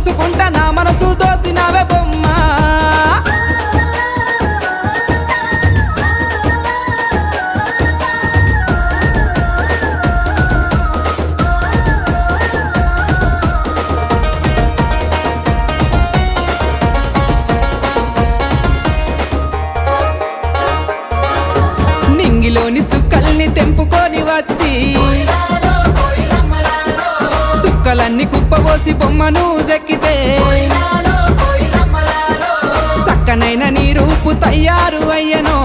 చూసుకుంటా నా మనసు దోసినావే బొమ్మ నింగిలోని సుక్కల్ని తెంపుకొని వచ్చి సుక్కలన్నీ కుప్పబోసి బొమ్మను జెక్కితే చక్కనైన నీ రూపు తయారు అయ్యనో